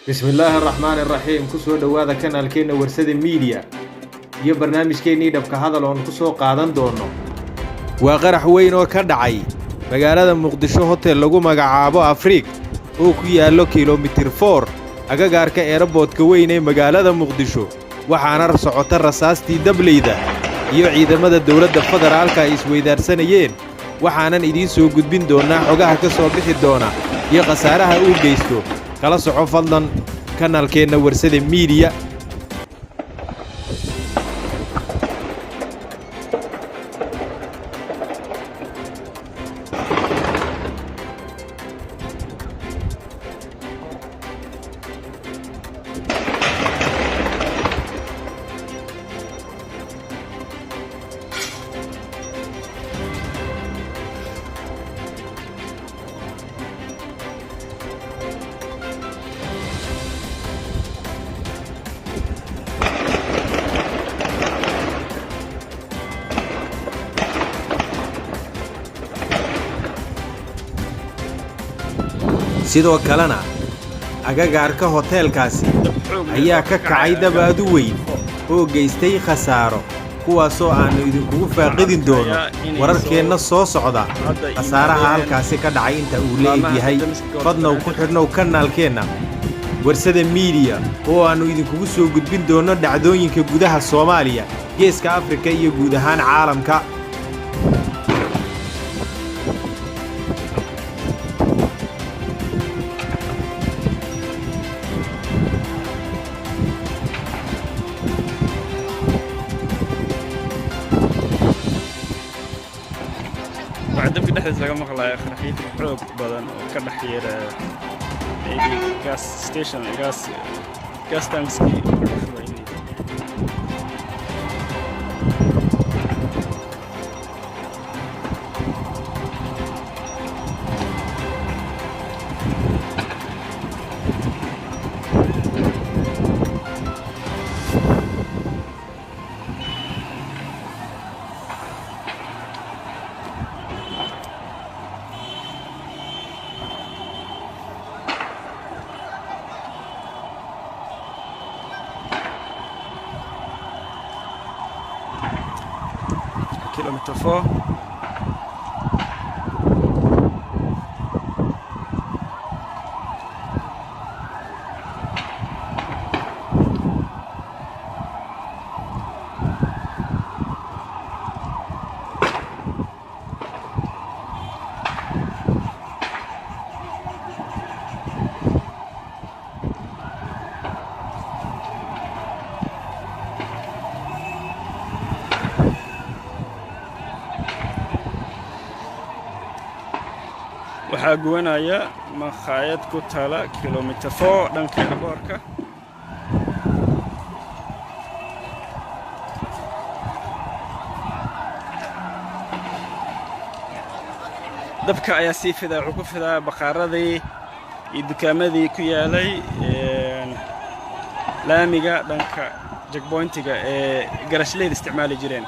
بسم الله الرحمن الرحيم كسو دوادا kanaalkeena warsada media iyo barnaamijkeennii dhabka hadal oo ku soo qaadan doono waa qarax weyn oo ka dhacay magaalada Muqdisho hotel lagu magacaabo Afriik oo ku yaalo kiiloomitir 4 agagaarka airport-ka weyn ee magaalada Muqdisho waxaana socota rasaastii dableyda iyo ciidamada dawladda federaalka ay isweydaarsanayeen waxaanan idiin soo gudbin doonaa xogaha ka soo bixi doona iyo khasaaraha uu geysto kala soco fadlan kanaalkeena warsada media sidoo kalena agagaarka hotelkaasi ayaa ka kacay dabaadu weyn oo geystay khasaaro kuwaasoo aanu idinkugu faaqidin doono wararkeenna soo socda khasaaraha halkaasi ka dhacay inta uu leeyahay fadnow ku xidhnow kanaalkeenna warsada media oo aanu idinkugu soo gudbin doono dhacdooyinka gudaha Soomaaliya geeska Afrika iyo guud ahaan caalamka دبك دحدث laga maqlayo kharaxid xoog badan oo ka dhaxyeera gas station gas tanks kilometer 4 waxaa guwanaya maqaayad ku taala kilometer 4 dhanka airport-ka dabka ayaa sii fidaa wuxuu ku fidaa baqaaradii iyo dukaamadii ku yaalay laamiga dhanka checkpoint-ga ee garashleed isticmaali jireen